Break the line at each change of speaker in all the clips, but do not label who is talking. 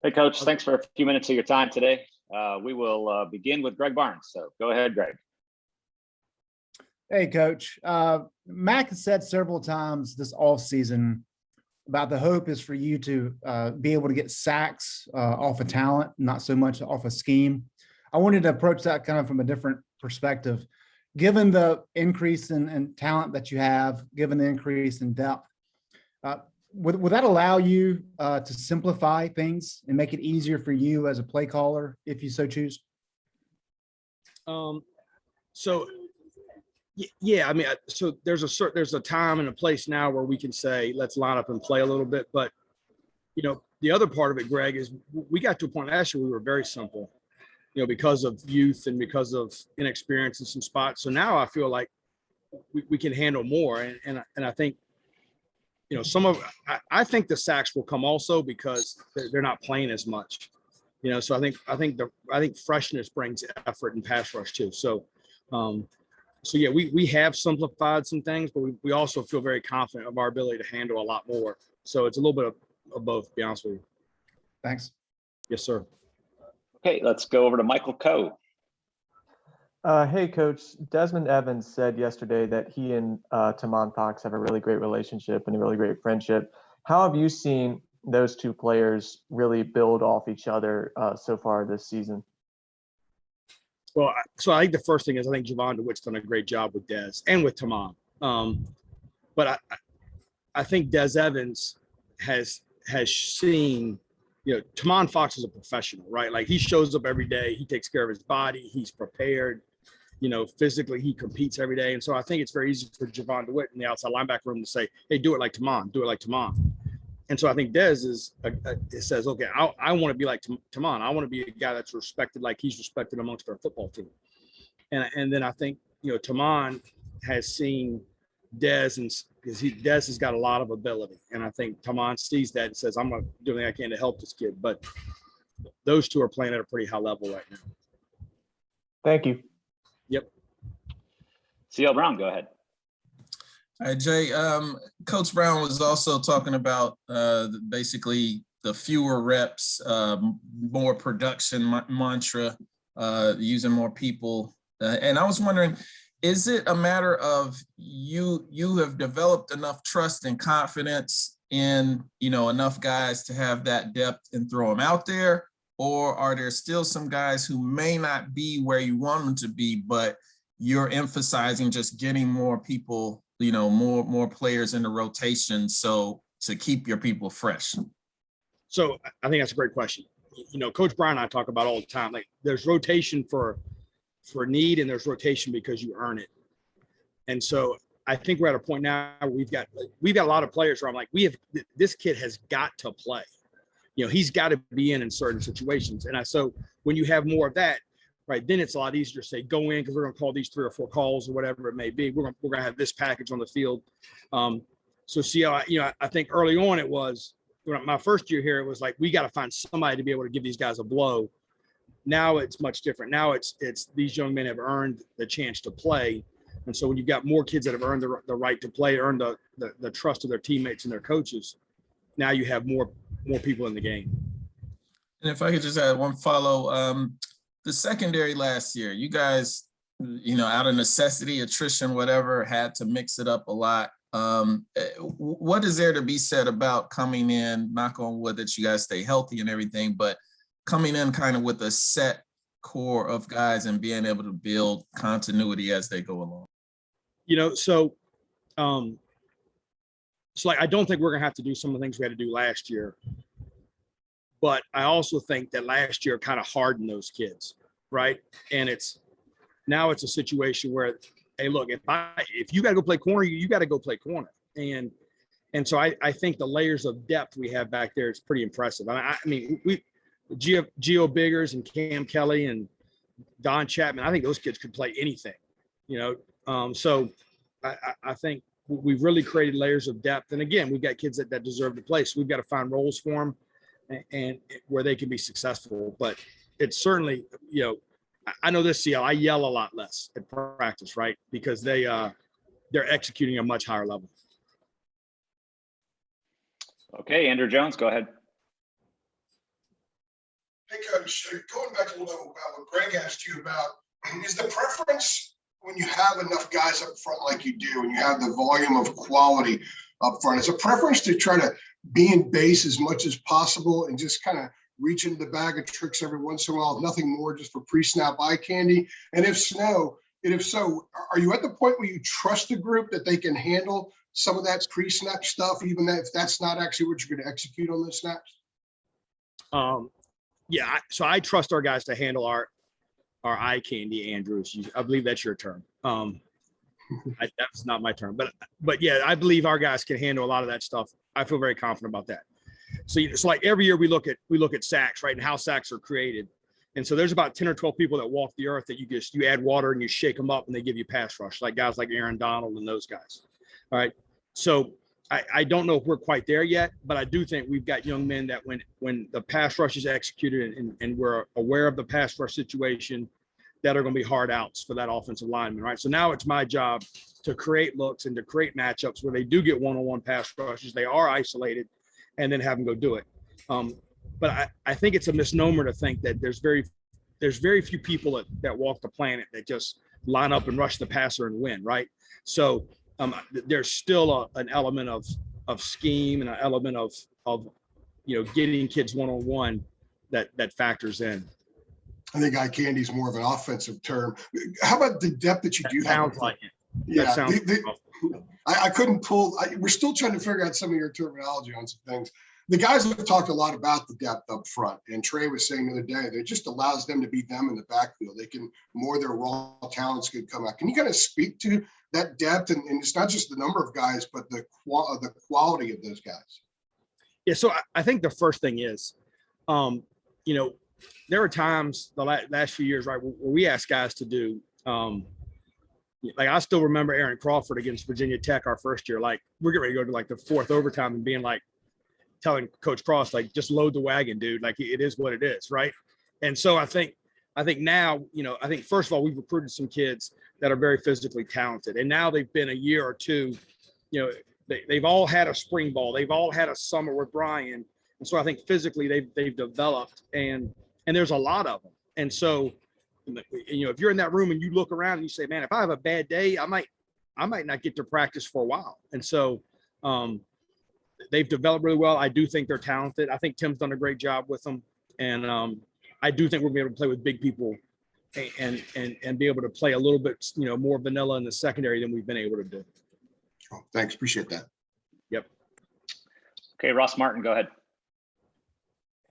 Hey, Coach, thanks for a few minutes of your time today. We will begin with Greg Barnes. So go ahead, Greg.
Hey, Coach. Mac has said several times this offseason about the hope is for you to be able to get sacks off of talent, not so much off of scheme. I wanted to approach that kind of from a different perspective. Given the increase in talent that you have, given the increase in depth, would that allow you to simplify things and make it easier for you as a play caller if you so choose?
Yeah, I mean, so there's a time and a place now where we can say, let's line up and play a little bit. But, the other part of it, Greg, is we got to a point last year we were very simple, because of youth and because of inexperience in some spots. So now I feel like we can handle more. And I think, I think the sacks will come also because they're not playing as much, so I think freshness brings effort and pass rush too. So yeah, we have simplified some things, but we also feel very confident of our ability to handle a lot more. So it's a little bit of both, to be honest with you.
Thanks.
Yes, sir.
Okay, let's go over to Michael Coe.
Hey, Coach. Desmond Evans said yesterday that he and Tamon Fox have a really great relationship and a really great friendship. How have you seen those two players really build off each other so far this season?
Well, so I think the first thing is I think Javon DeWitt's done a great job with Dez and with Tamon. But I think Des Evans has seen, Tamon Fox is a professional, right? Like he shows up every day. He takes care of his body. He's prepared. Physically he competes every day. And so I think it's very easy for Javon DeWitt in the outside linebacker room to say, hey, do it like Tamon, do it like Tamon. And so I think Dez it says, okay, I want to be like Tamon. I want to be a guy that's respected like he's respected amongst our football team. And then I think, Tamon has seen Dez, and because Dez has got a lot of ability. And I think Tamon sees that and says, I'm going to do everything I can to help this kid. But those two are playing at a pretty high level right now.
Thank you.
Yep.
CL Brown, go ahead.
All right, Jay. Coach Brown was also talking about basically the fewer reps, more production mantra, using more people. And I was wondering, is it a matter of you have developed enough trust and confidence in, enough guys to have that depth and throw them out there? Or are there still some guys who may not be where you want them to be, but you're emphasizing just getting more people, more players in the rotation, so to keep your people fresh?
So I think that's a great question. Coach Brian and I talk about all the time, like there's rotation for need and there's rotation because you earn it. And so I think we're at a point now where we've got a lot of players where I'm like, this kid has got to play. He's got to be in certain situations. And so when you have more of that, right, then it's a lot easier to say, go in because we're going to call these 3 or 4 calls or whatever it may be. We're going to have this package on the field. So see how, I think early on it was, my first year here, it was like, we got to find somebody to be able to give these guys a blow. Now it's much different. Now it's these young men have earned the chance to play. And so when you've got more kids that have earned the right to play, earned the trust of their teammates and their coaches, now you have more people in the game.
And if I could just add one follow, the secondary last year, you guys, out of necessity, attrition, whatever, had to mix it up a lot. What is there to be said about coming in, knock on wood that you guys stay healthy and everything, but coming in kind of with a set core of guys and being able to build continuity as they go along?
So like, I don't think we're going to have to do some of the things we had to do last year. But I also think that last year kind of hardened those kids, right? And now it's a situation where, hey, look, if you got to go play corner, you got to go play corner. And so I think the layers of depth we have back there is pretty impressive. I mean, Geo Biggers and Cam Kelly and Don Chapman, I think those kids could play anything, so I think we've really created layers of depth. And again, we've got kids that deserve to play. So we've got to find roles for them and where they can be successful. But it's certainly, I know this, CL, I yell a lot less at practice, right? Because they're executing at a much higher level.
Okay, Andrew Jones, go ahead.
Coach, going back a little bit about what Greg asked you about, is the preference when you have enough guys up front like you do, and you have the volume of quality up front, is a preference to try to be in base as much as possible and just kind of reach into the bag of tricks every once in a while, nothing more just for pre-snap eye candy? And if so, are you at the point where you trust the group that they can handle some of that pre-snap stuff, even if that's not actually what you're going to execute on those snaps?
Yeah. So I trust our guys to handle our eye candy, Andrews. I believe that's your term. That's not my term, but yeah, I believe our guys can handle a lot of that stuff. I feel very confident about that. So it's like every year we look at sacks, right, and how sacks are created. And so there's about 10 or 12 people that walk the earth that you add water and you shake them up and they give you pass rush, like guys like Aaron Donald and those guys. All right. So I don't know if we're quite there yet, but I do think we've got young men that when the pass rush is executed and we're aware of the pass rush situation, that are going to be hard outs for that offensive lineman, right? So now it's my job to create looks and to create matchups where they do get one-on-one pass rushes, they are isolated, and then have them go do it. But I think it's a misnomer to think that there's very few people that walk the planet that just line up and rush the passer and win, right? So there's still an element of scheme and an element of getting kids one-on-one that factors in.
I think eye candy is more of an offensive term. How about the depth that you do have?
Sounds like it.
Yeah, I couldn't pull. We're still trying to figure out some of your terminology on some things. The guys have talked a lot about the depth up front, and Trey was saying the other day that it just allows them to be them in the backfield. They can more of their raw talents could come out. Can you kind of speak to that depth, and it's not just the number of guys, but the quality of those guys?
Yeah, so I think the first thing is, there are times the last few years, right, where we ask guys to do, like I still remember Aaron Crawford against Virginia Tech our first year. Like we're getting ready to go to like the fourth overtime and being like, telling Coach Cross, like, just load the wagon, dude. Like it is what it is, right? And so I think now, I think first of all, we've recruited some kids that are very physically talented. And now they've been a year or two, they've all had a spring ball. They've all had a summer with Brian. And so I think physically they've developed and there's a lot of them. And so, if you're in that room and you look around and you say, man, if I have a bad day, I might not get to practice for a while. And so they've developed really well. I do think they're talented. I think Tim's done a great job with them. And I do think we'll be able to play with big people and be able to play a little bit, more vanilla in the secondary than we've been able to do.
Oh, thanks. Appreciate that.
Yep.
Okay, Ross Martin, go ahead.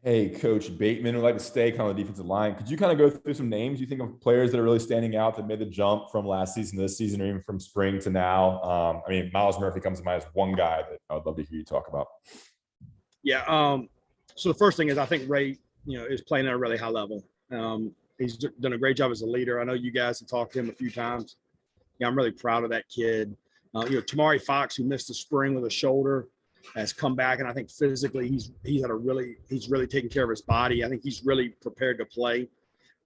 Hey, Coach Bateman would like to stay kind of the defensive line. Could you kind of go through some names you think of players that are really standing out that made the jump from last season to this season, or even from spring to now? Miles Murphy comes to mind as one guy that I would love to hear you talk about.
Yeah. So the first thing is I think Ray, is playing at a really high level. He's done a great job as a leader. I know you guys have talked to him a few times. Yeah, I'm really proud of that kid. Tamari Fox, who missed the spring with a shoulder, has come back, and I think physically he's really taking care of his body. I think he's really prepared to play.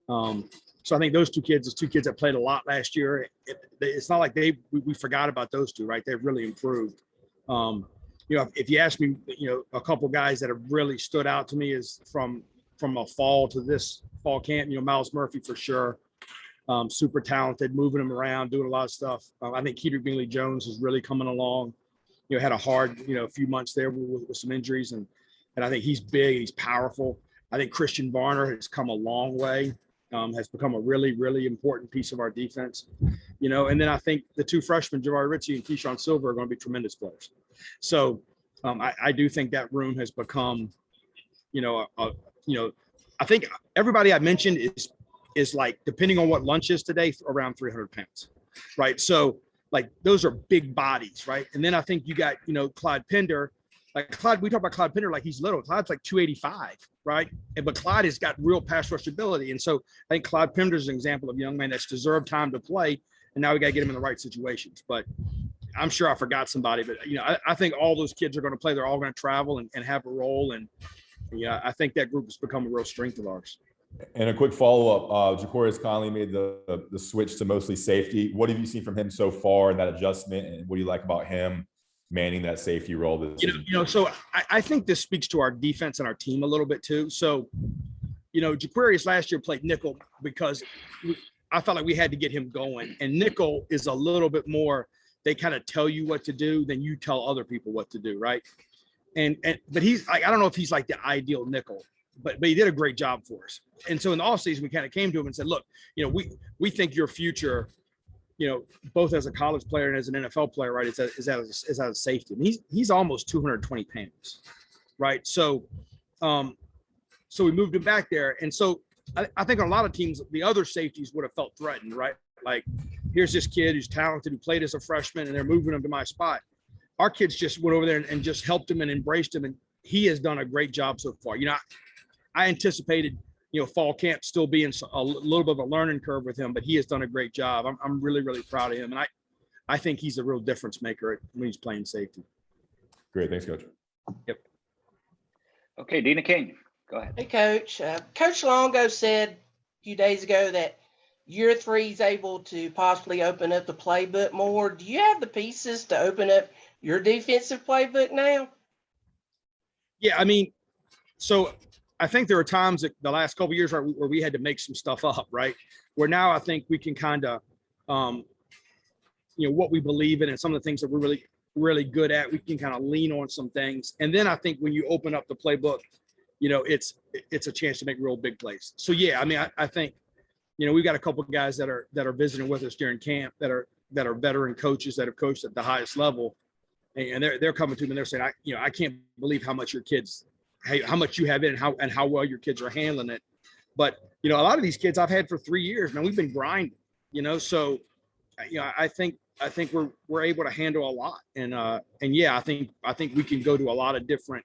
So I think those two kids that played a lot last year. It's not like we forgot about those two, right? They've really improved. If you ask me, a couple guys that have really stood out to me is from a fall to this fall camp. Miles Murphy for sure. Super talented, moving him around, doing a lot of stuff. I think Keeter Bingley Jones is really coming along. Had a hard, few months there with some injuries, and I think he's big, he's powerful. I think Christian Varner has come a long way, has become a really, really important piece of our defense, and then I think the two freshmen, Jabari Ritchie and Keyshawn Silver, are going to be tremendous players. So I do think that room has become, I think everybody I mentioned is like, depending on what lunch is today, around 300 pounds, right? So like those are big bodies, right? And then I think you got, Clyde Pender. Like Clyde, we talk about Clyde Pender like he's little. Clyde's like 285, right? But Clyde has got real pass rush ability. And so I think Clyde Pender is an example of a young man that's deserved time to play. And now we got to get him in the right situations. But I'm sure I forgot somebody. But, I think all those kids are going to play. They're all going to travel and have a role. And, I think that group has become a real strength of ours.
And a quick follow-up, Jacorius Conley made the switch to mostly safety. What have you seen from him so far in that adjustment, and what do you like about him manning that safety role?
So I think this speaks to our defense and our team a little bit too. So, Jaquarius last year played nickel because I felt like we had to get him going. And nickel is a little bit more, they kind of tell you what to do than you tell other people what to do, right? But he's like, I don't know if he's like the ideal nickel, but he did a great job for us. And so in the offseason, we kind of came to him and said, look, we think your future, both as a college player and as an NFL player, right, is as a safety. I mean, he's almost 220 pounds, right? So we moved him back there. And so I think a lot of teams, the other safeties would have felt threatened, right? Like, here's this kid who's talented, who played as a freshman, and they're moving him to my spot. Our kids just went over there and just helped him and embraced him. And he has done a great job so far. I anticipated, fall camp still being a little bit of a learning curve with him, but he has done a great job. I'm really, really proud of him. And I think he's a real difference maker when he's playing safety.
Great. Thanks, Coach.
Yep.
Okay, Dina King, go ahead.
Hey, Coach. Coach Longo said a few days ago that year 3 is able to possibly open up the playbook more. Do you have the pieces to open up your defensive playbook now?
Yeah, I mean, so I think there are times that the last couple of years where we had to make some stuff up, right? Where now I think we can kind of, what we believe in and some of the things that we're really, really good at, we can kind of lean on some things. And then I think when you open up the playbook, it's a chance to make real big plays. So yeah, I mean, I think, we've got a couple of guys that are visiting with us during camp that are veteran coaches that have coached at the highest level, and they're coming to me and they're saying, I can't believe how much your kids, how much you have in and how well your kids are handling it. But a lot of these kids I've had for 3 years, man, we've been grinding, so I think we're able to handle a lot, and yeah, I think we can go to a lot of different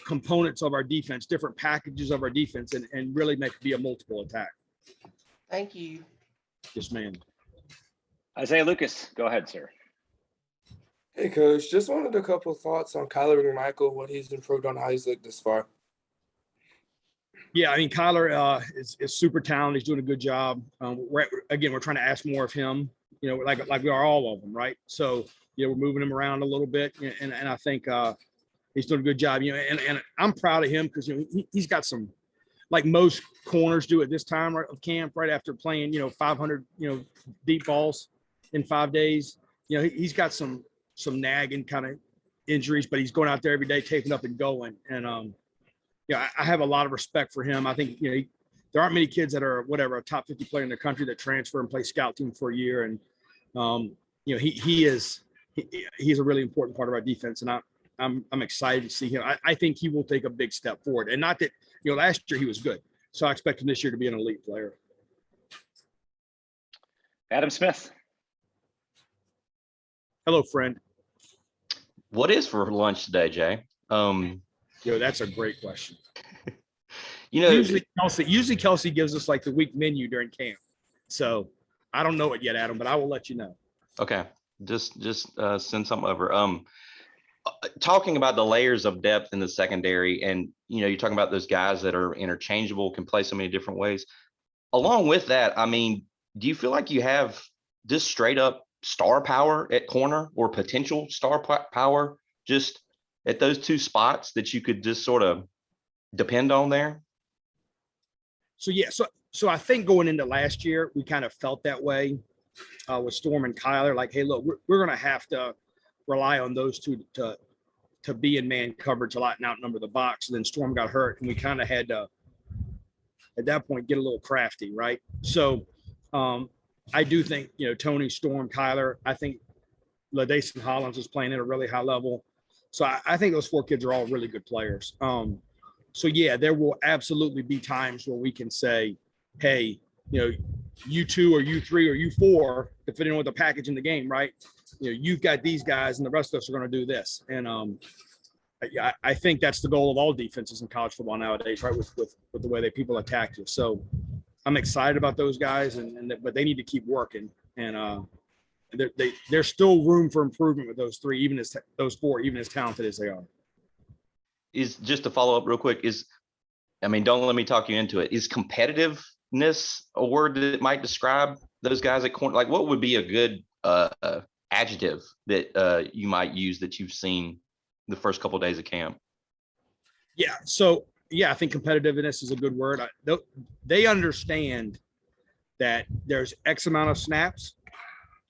components of our defense, different packages of our defense, and really be a multiple attack.
Thank you.
Yes, ma'am.
Isaiah Lucas, go ahead, sir.
Hey, Coach. Just wanted a couple of thoughts on Kyler McMichael, what he's improved on, how he's looked this far.
Yeah, I mean, Kyler is super talented. He's doing a good job. We're trying to ask more of him, like we are all of them, right? So, we're moving him around a little bit, and I think he's doing a good job, and I'm proud of him because, he's got some, like most corners do at this time of camp, right after playing, 500, deep balls in 5 days. He's got some nagging kind of injuries, but he's going out there every day, taking up and going. And, I have a lot of respect for him. I think, there aren't many kids that are a top 50 player in the country that transfer and play scout team for a year. And, he's a really important part of our defense. And I'm excited to see him. I think he will take a big step forward. And not that, last year he was good. So I expect him this year to be an elite player.
Adam Smith.
Hello, friend.
What is for lunch today, Jay?
That's a great question.
Usually
Usually Kelsey gives us like the week menu during camp. So I don't know it yet, Adam, but I will let you know.
Okay. Just send something over. Talking about the layers of depth in the secondary, and you're talking about those guys that are interchangeable, can play so many different ways. Along with that, I mean, do you feel like you have just straight up star power at corner, or potential star power just at those two spots that you could just sort of depend on there?
So yeah, so I think going into last year, we kind of felt that way with Storm and Kyler. Like, hey, look, we're going to have to rely on those two to be in man coverage a lot and outnumber the box. And then Storm got hurt, and we kind of had to, at that point, get a little crafty, right? So I do think, Tony, Storm, Kyler, I think LaDason Hollins is playing at a really high level. So I think those 4 kids are all really good players. So yeah, there will absolutely be times where we can say, hey, U2 or U3 or U4, depending on what the package in the game, right? You've got these guys and the rest of us are going to do this. And I think that's the goal of all defenses in college football nowadays, right? With the way that people attack you. So I'm excited about those guys, but they need to keep working. And there's still room for improvement with those 3, those 4, even as talented as they are.
Is just to follow up real quick, don't let me talk you into it. Is competitiveness a word that might describe those guys at corner? Like, what would be a good adjective that you might use that you've seen the first couple of days of camp?
Yeah. So yeah, I think competitiveness is a good word. They understand that there's X amount of snaps,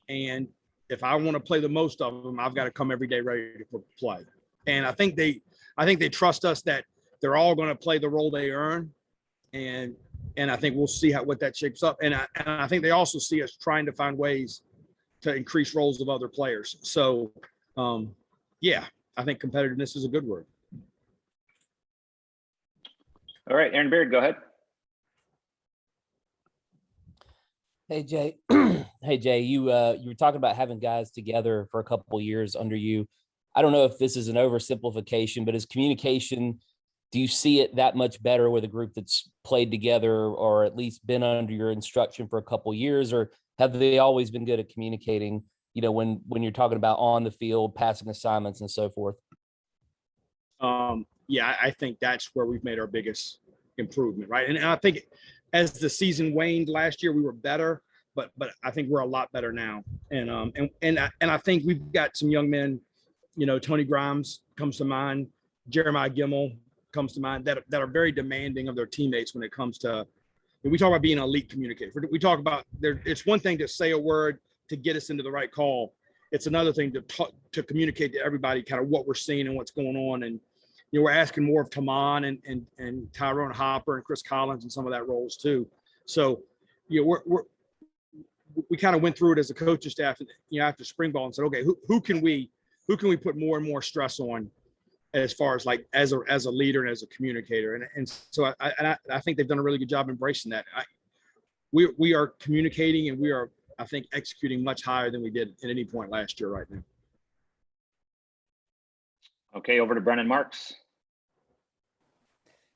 and if I want to play the most of them, I've got to come every day ready to play. And I think they trust us that they're all going to play the role they earn, and I think we'll see what that shapes up. And I think they also see us trying to find ways to increase roles of other players. So, yeah, I think competitiveness is a good word.
All right, Aaron Beard, go ahead.
Hey Jay, hey Jay, you were talking about having guys together for a couple of years under you. I don't know if this is an oversimplification, but is communication, do you see it that much better with a group that's played together or at least been under your instruction for a couple of years, or have they always been good at communicating, you know, when you're talking about on the field, passing assignments and so forth?
Yeah, I think that's where we've made our biggest improvement, right? And I think as the season waned last year, we were better, but I think we're a lot better now. And I think we've got some young men, you know, Tony Grimes comes to mind, Jeremiah Gimmel comes to mind, that are very demanding of their teammates when it comes to, we talk about being an elite communicator. We talk about it's one thing to say a word to get us into the right call. It's another thing to communicate to everybody kind of what we're seeing and what's going on. And, you know, we're asking more of Taman and Tyrone Hopper and Chris Collins and some of that roles too. So, you know, we kind of went through it as a coaching staff, you know, after spring ball and said, okay, who can we put more and more stress on as far as like as a leader and as a communicator. And so I think they've done a really good job embracing that. We are communicating and we are, I think, executing much higher than we did at any point last year right now.
Okay, over to Brennan Marks.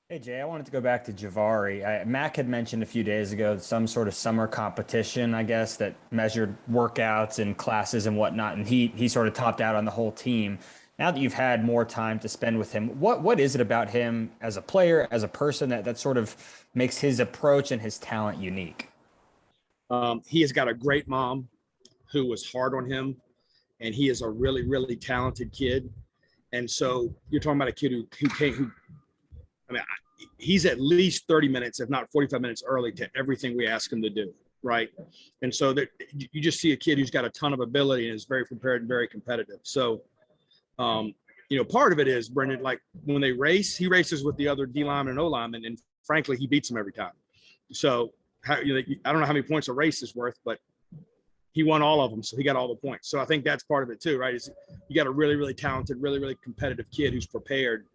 Hey, Jay, I wanted to go back to Javari. Mac had mentioned a few days ago some sort of summer competition, I guess, that measured workouts and classes and whatnot, and he sort of topped out on the whole team. Now that you've had more time to spend with him, what is it about him as a player, as a person, that sort of makes his approach and his talent unique?
He has got a great mom who was hard on him, and he is a really, really talented kid. And so you're talking about a kid he's at least 30 minutes, if not 45 minutes early to everything we ask him to do, right? And so that you just see a kid who's got a ton of ability and is very prepared and very competitive. So, you know, part of it is, Brendan, like when they race, he races with the other D lineman and O lineman, and frankly, he beats them every time. So, I don't know how many points a race is worth, but he won all of them, so he got all the points. So I think that's part of it too, right? Is you got a really, really talented, really, really competitive kid who's prepared.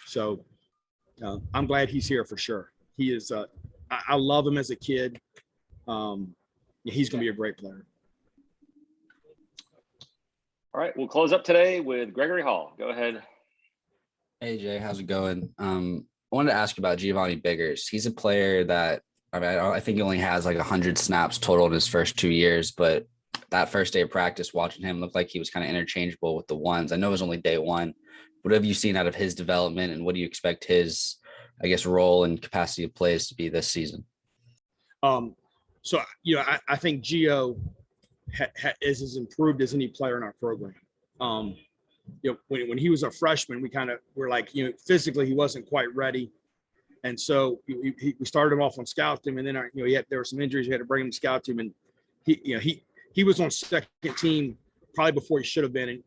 So I'm glad he's here for sure. He is. I love him as a kid. He's going to be a great player.
All right, we'll close up today with Gregory Hall. Go ahead.
Hey Jay, how's it going? I wanted to ask about Geo Biggers. He's a player that, I think he only has like 100 snaps total in his first 2 years, but that first day of practice, watching him looked like he was kind of interchangeable with the ones. I know it was only day one. What have you seen out of his development, and what do you expect his, I guess, role and capacity of plays to be this season?
So, you know, I think Geo is as improved as any player in our program. You know, when he was a freshman, we kind of were like, you know, physically he wasn't quite ready. And so we started him off on scout team, and then there were some injuries. We had to bring him to scout team, and he was on second team probably before he should have been, and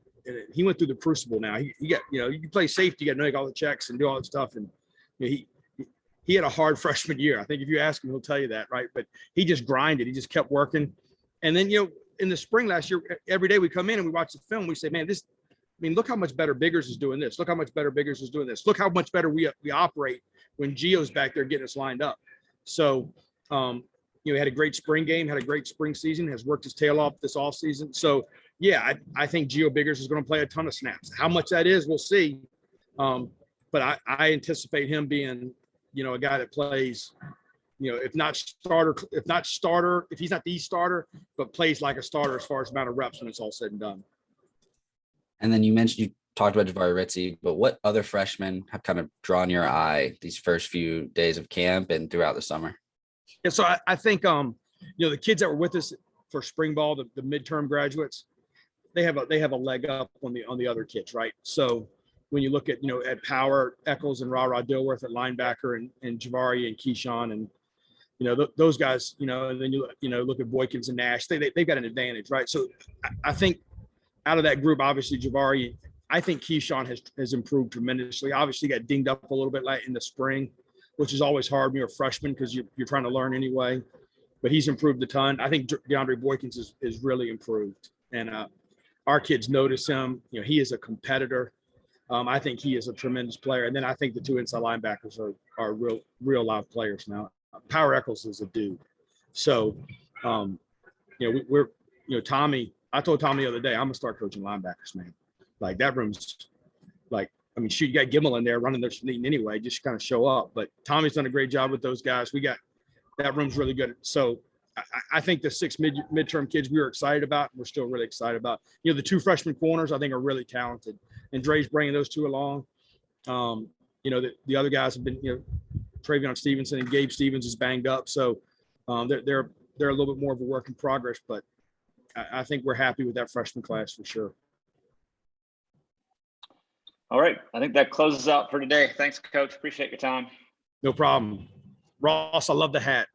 he went through the crucible. Now he got, you know, you play safety, you got to make all the checks and do all that stuff, and you know, he had a hard freshman year. I think if you ask him, he'll tell you that, right? But he just grinded. He just kept working, and then, you know, in the spring last year, every day we come in and we watch the film. We say, man, look how much better Biggers is doing this. Look how much better Biggers is doing this. Look how much better we operate when Geo's back there getting us lined up. So, you know, he had a great spring game, had a great spring season, has worked his tail off this off season. So, yeah, I think Geo Biggers is going to play a ton of snaps. How much that is, we'll see. But I anticipate him being, you know, a guy that plays, you know, if he's not the starter, but plays like a starter as far as amount of reps when it's all said and done.
And then you talked about Javari Ritzy, but what other freshmen have kind of drawn your eye these first few days of camp and throughout the summer?
Yeah, so I think, you know, the kids that were with us for spring ball, the midterm graduates, they have a leg up on the other kids, right? So when you look at, at power, Eccles and Ra Dilworth at linebacker and Javari and Keyshawn and, those guys, and then look at Boykins and Nash, they've got an advantage, right? So I think out of that group, obviously Javari, I think Keyshawn has improved tremendously. Obviously got dinged up a little bit late in the spring, which is always hard when you're a freshman because you're trying to learn anyway, but he's improved a ton. I think DeAndre Boykins is really improved, and our kids notice him. He is a competitor. I think he is a tremendous player. And then I think the two inside linebackers are real live players now. Power Eccles is a dude. So, we're Tommy, I told Tommy the other day, I'm gonna start coaching linebackers, man. Like that room's like, shoot, you got Gimmel in there running their sneaking anyway, just kind of show up. But Tommy's done a great job with those guys. That room's really good. So I think the 6 midterm kids we were excited about, we're still really excited about. The 2 freshman corners I think are really talented, and Dre's bringing those 2 along. The other guys have been, Travion Stevenson and Gabe Stevens is banged up, so they're a little bit more of a work in progress. But I think we're happy with that freshman class for sure.
All right, I think that closes out for today. Thanks, Coach. Appreciate your time.
No problem, Ross. I love the hat.